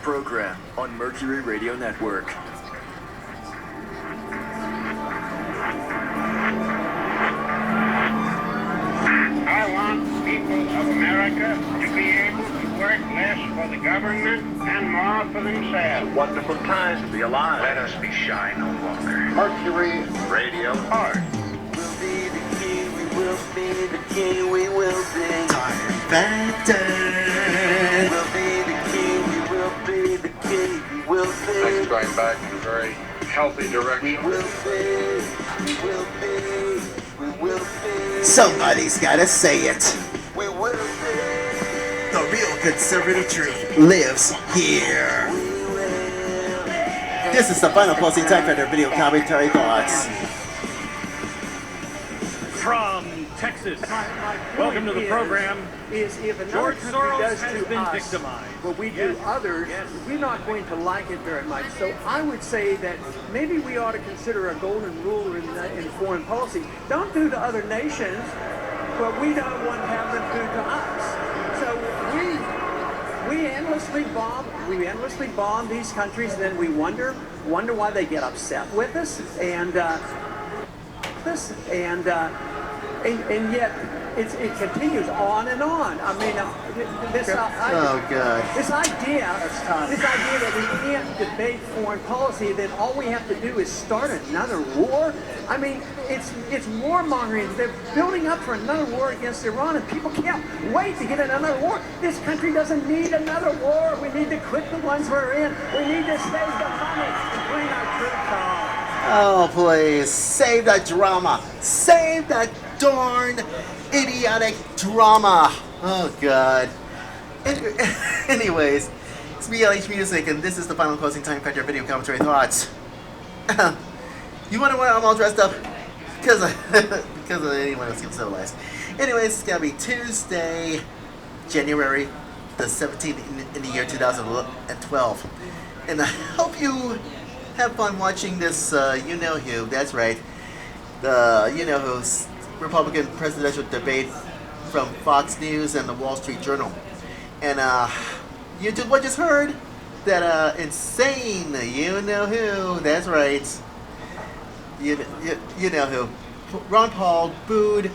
program on Mercury Radio Network. I want people of America to be able to work less for the government and more for themselves. Wonderful time to be alive. Let us be shy no longer. Mercury Radio Art. We'll be the king, we will be the king, we will be. TimeFactor. We'll be the king, we will be the king, we will be. Things going back in a very healthy direction. We will be, we will be, we will be. Somebody's gotta say it. We will be. The real conservative dream lives here. We will. This is the final closing TimeFactor video commentary thoughts. From Texas, welcome to the program. Is if another George country Soros does has to been us victimized. what we do Yes, others, yes. we're not going to like it very much. So I would say that maybe we ought to consider a golden rule in foreign policy. Don't do to other nations what we don't want to have them do to us. So we endlessly bomb these countries, and then we wonder why they get upset with us, and yet it continues on and on. I mean, this Oh God. this idea that we can't debate foreign policy, then all we have to do is start another war. I mean, it's warmongering. They're building up for another war against Iran, and people can't wait to get in another war. This country doesn't need another war. We need to quit the ones we're in. We need to save the money and bring our troops home. Oh please, save that drama. Save that darn idiotic drama. Oh God. Anyways, it's me, LH Music, and this is the final closing TimeFactor video commentary thoughts. You wonder why I'm all dressed up? Because of anyone else gets civilized. Anyways, it's gonna be Tuesday, January the 17th in the year 2012, and I hope you have fun watching this. You know who? That's right. The you know who's Republican presidential debate from Fox News and the Wall Street Journal. And you just heard that insane, you know who, that's right, you know who, Ron Paul booed,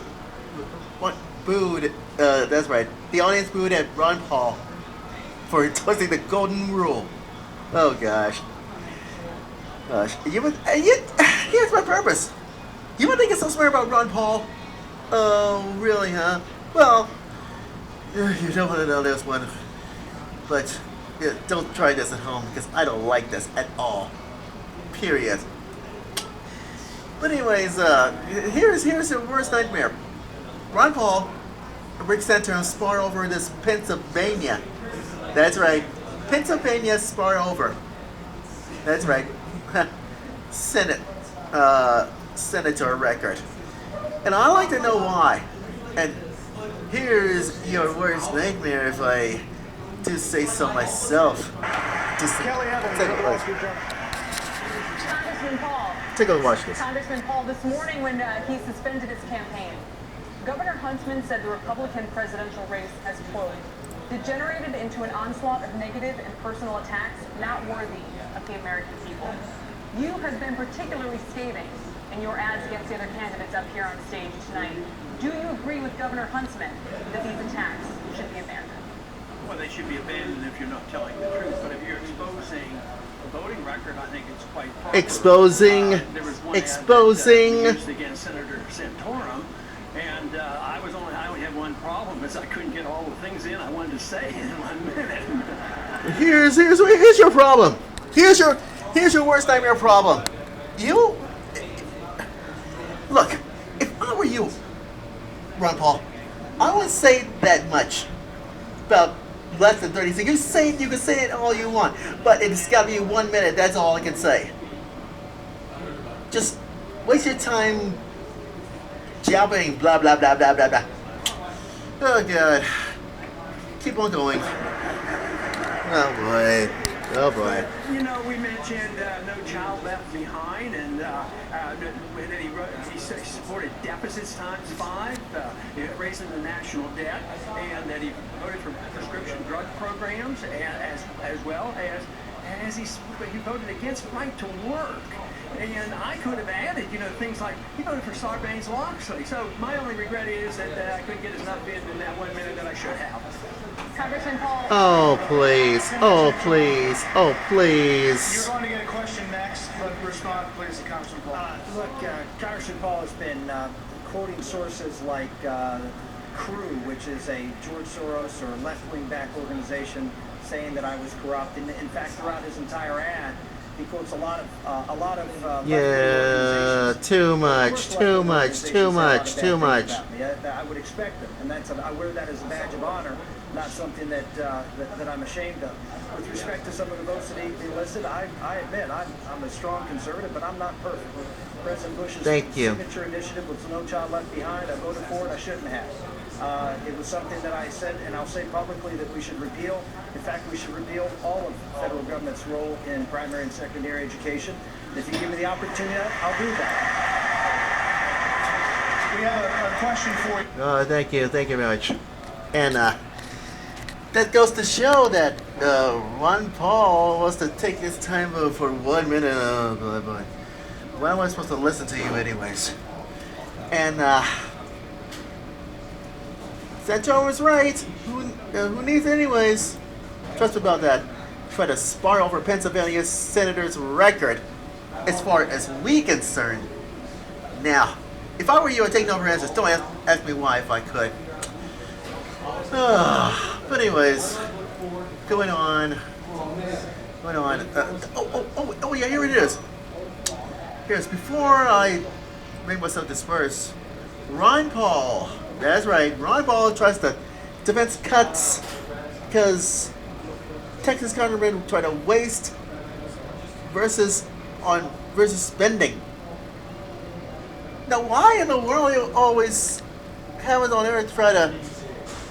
that's right, the audience booed at Ron Paul for twisting the golden rule. Oh gosh. Here's my purpose. You would think it's so smart about Ron Paul? Oh, really, huh? Well, you don't want to know this one, but yeah, don't try this at home because I don't like this at all. Period. But anyways, here's your worst nightmare. Ron Paul, Rick Santorum spar over this Pennsylvania. That's right, Pennsylvania spar over. That's right, Senator record. And I'd like to know why. And here's your worst nightmare, if I do say so myself. Just take a look. Congressman Paul. Take a watch this. Congressman Paul, this morning when he suspended his campaign, Governor Huntsman said the Republican presidential race has, quote, degenerated into an onslaught of negative and personal attacks not worthy of the American people. You have been particularly scathing in your ads against the other candidates up here on stage tonight. Do you agree with Governor Huntsman that these attacks should be abandoned? Well, they should be abandoned if you're not telling the truth. But if you're exposing a voting record, I think it's quite proper. Exposing. There was one Exposing. ad that used against Senator Santorum, and I only had one problem, is I couldn't get all the things in I wanted to say in 1 minute. Here's your problem. Here's your worst nightmare problem. You look. If I were you, Ron Paul, I would say that much. About less than 30 seconds. You can say it all you want, but it's got to be 1 minute. That's all I can say. Just waste your time jabbing blah blah blah blah blah blah. Oh God. Keep on going. Oh boy. Oh boy. You know, we mentioned No Child Left Behind, and that he supported deficits times 5, raising the national debt, and that he voted for prescription drug programs, as well as he voted against right to work. And I could have added, things like he voted for Sarbanes-Oxley. So my only regret is that I couldn't get enough in that 1 minute that I should have. Congressman Paul. Oh please. Oh please. Oh please. You're going to get a question next, but respond please to Congressman Paul. Look, Congressman Paul has been quoting sources like Crew, which is a George Soros or left-wing back organization, saying that I was corrupt. And in fact, throughout his entire ad, he quotes a lot of Yeah, too much, too much, too much, too much. I would expect them, and I wear that as a badge of honor, not something that I'm ashamed of. With respect to some of the votes that he listed, I admit I'm a strong conservative, but I'm not perfect. President Bush's signature initiative was No Child Left Behind. I voted for it. I shouldn't have. It was something that I said, and I'll say publicly, that we should repeal. In fact, we should repeal all of federal government's role in primary and secondary education. If you give me the opportunity, I'll do that. We have a question for you. Oh, thank you very much. And that goes to show that Ron Paul wants to take his time for 1 minute. Oh, boy. Why am I supposed to listen to you anyways? And Sancho was right. Who needs it anyways? Trust me about that. Try to spar over Pennsylvania senator's record as far as we concerned. Now, if I were you, I'd take no for answers. Don't ask me why if I could. But anyways, going on. Oh yeah, here it is. Here's before I make myself disperse. Ron Paul. That's right. Ron Paul tries to defense cuts because Texas government try to waste versus spending. Now, why in the world you always have it on earth try to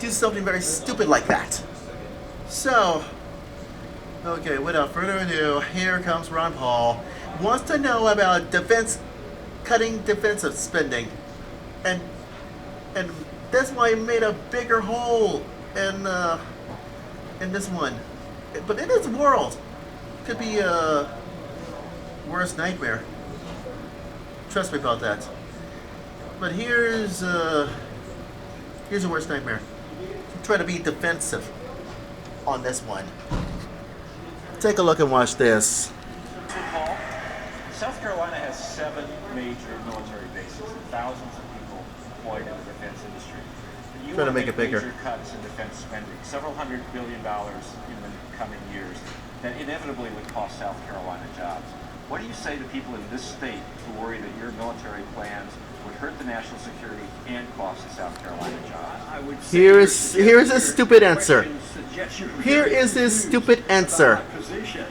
do something very stupid like that? So, okay, without further ado, here comes Ron Paul. Wants to know about cutting defensive spending, and that's why he made a bigger hole in this one. But in this world, could be a worst nightmare. Trust me about that. But here's a worst nightmare. Try to be defensive on this one. Take a look and watch this. Paul, South Carolina has 7 major military bases and thousands of people employed in the defense industry. You Try to want make it bigger. Major cuts in defense spending, several $100 billion in the coming years, that inevitably would cost South Carolina jobs. What do you say to people in this state who worry that your military plans would hurt the national security and cost the South Carolina jobs? I would say Here is a stupid answer. Here is his stupid answer. Position.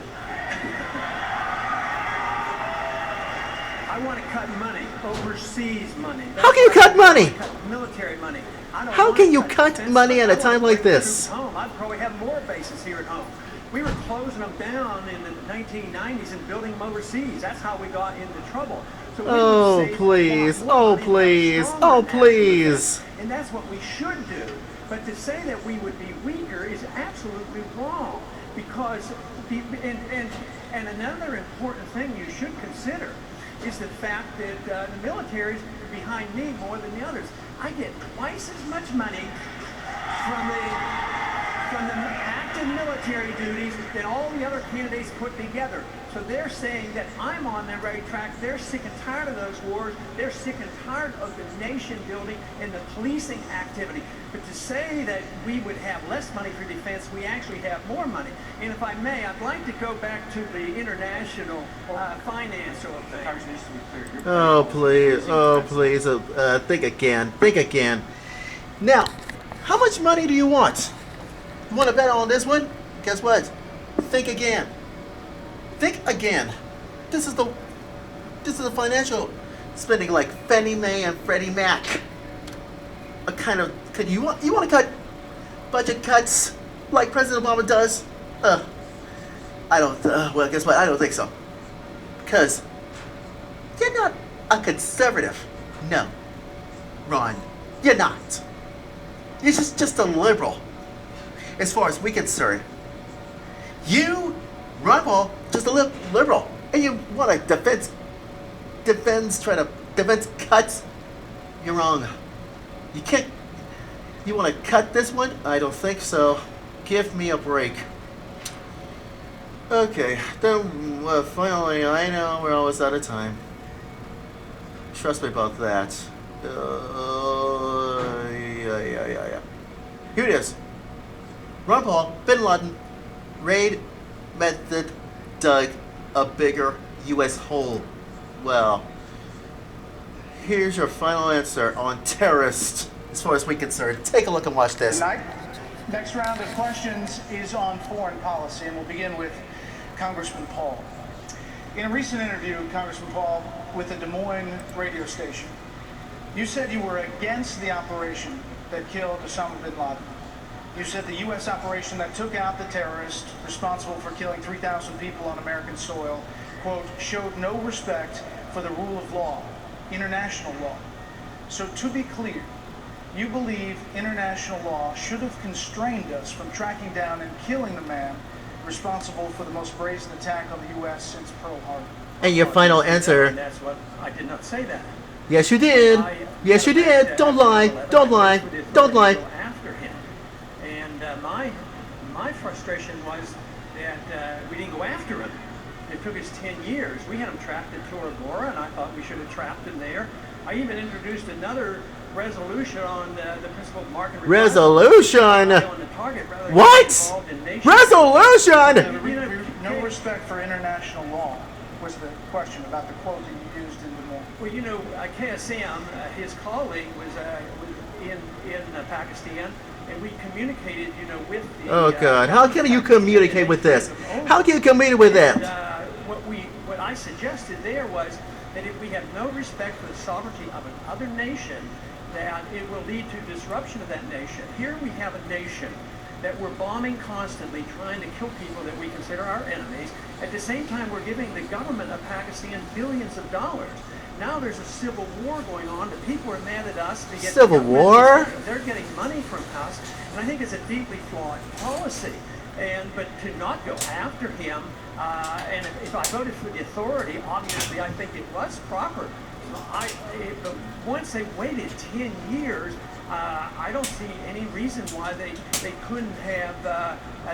I want to cut money, overseas money. How can you cut money? Cut military money. I don't How want can to you cut cut money at a time like this? Home. I'd probably have more bases here at home. We were closing them down in the 1990s and building them overseas. That's how we got into trouble. So we Oh, would save please. a lot Oh, more and have please. stronger Oh, national please. defense. And that's what we should do. But to say that we would be weaker is absolutely wrong. Because, and another important thing you should consider is the fact that the military is behind me more than the others. I get twice as much money from the active military duties than all the other candidates put together. So they're saying that I'm on the right track. They're sick and tired of those wars. They're sick and tired of the nation building and the policing activity. But to say that we would have less money for defense, we actually have more money. And if I may, I'd like to go back to the international finance of things. Congressman, just to be clear, your Oh, please. Oh, please. Think again. Think again. Now, how much money do you want? You want to bet on this one? Guess what? Think again. Think again. This is the financial spending like Fannie Mae and Freddie Mac. A kind of you want to cut budget cuts like President Obama does? I don't. Well, guess what? I don't think so. Because you're not a conservative. No, Ron, you're not. You're just a liberal. As far as we're concerned, you, Ron Paul, just a liberal, and you want to defense cuts. You're wrong. You can't. You want to cut this one? I don't think so. Give me a break. Okay, then finally, I know we're almost out of time. Trust me about that. Yeah. Here it is. Ron Paul, Bin Laden, raid method dug a bigger U.S. hole. Well, here's your final answer on terrorists, as far as we're concerned. Take a look and watch this. Tonight, next round of questions is on foreign policy, and we'll begin with Congressman Paul. In a recent interview, Congressman Paul, with a Des Moines radio station, you said you were against the operation that killed Osama bin Laden. You said the U.S. operation that took out the terrorist responsible for killing 3,000 people on American soil, quote, showed no respect for the rule of law, international law. So to be clear, you believe international law should have constrained us from tracking down and killing the man responsible for the most brazen attack on the U.S. since Pearl Harbor. And your final answer. That's what I did not say that. Yes, you did. Yes, you did. Don't lie. Don't lie. Don't lie. After him, and my frustration was that we didn't go after him. It took us 10 years. We had him trapped in Tora Bora, and I thought we should have trapped him there. I even introduced another resolution on the principle of market resolution. What? Resolution. No respect for international law was the question about the quote that you used in Des Moines. Well, you know, KSM, his colleague was in Pakistan, and we communicated, you know, with the. Oh God! How can you communicate with this? How can you communicate with that? What I suggested there was that if we have no respect for the sovereignty of another nation, that it will lead to disruption of that nation. Here we have a nation that we're bombing constantly, trying to kill people that we consider our enemies. At the same time, we're giving the government of Pakistan billions of dollars. Now there's a civil war going on. The people are mad at us. They get civil war? They're getting money from us, and I think it's a deeply flawed policy. But to not go after him, and if I voted for the authority, obviously I think it was proper. But once they waited 10 years, I don't see any reason why they couldn't have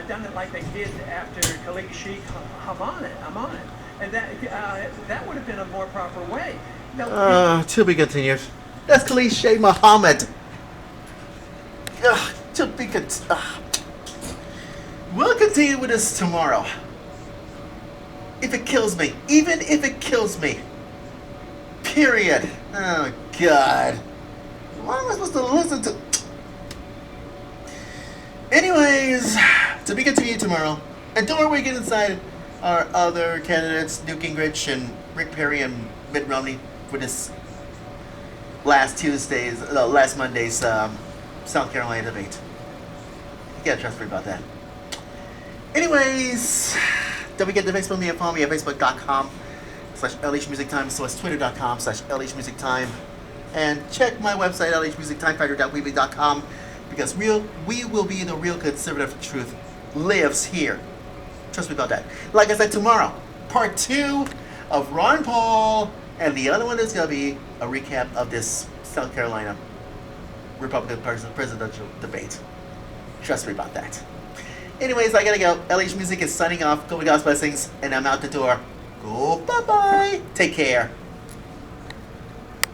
done it like they did after Khalid Sheikh Hamad. And that would have been a more proper way. To be continued. That's Khalid Sheikh Mohammed. To be continued. We'll continue with this tomorrow. If it kills me. Even if it kills me. Period. Oh, God. What am I supposed to listen to? Anyways, to be continued tomorrow. And don't worry, we get inside our other candidates, Newt Gingrich and Rick Perry and Mitt Romney, for this last Monday's South Carolina debate. You gotta trust me about that. Anyways, don't forget to Facebook me and follow me at facebook.com/LHmusicTime. So it's twitter.com/LHmusicTime. And check my website, lhmusictimefactor.weebly.com, because we will be the real conservative truth lives here. Trust me about that. Like I said, tomorrow, part 2 of Ron Paul, and the other one is going to be a recap of this South Carolina Republican presidential debate. Trust me about that. Anyways, I gotta go. LH Music is signing off. Go with God's blessings, and I'm out the door. Go bye-bye. Take care.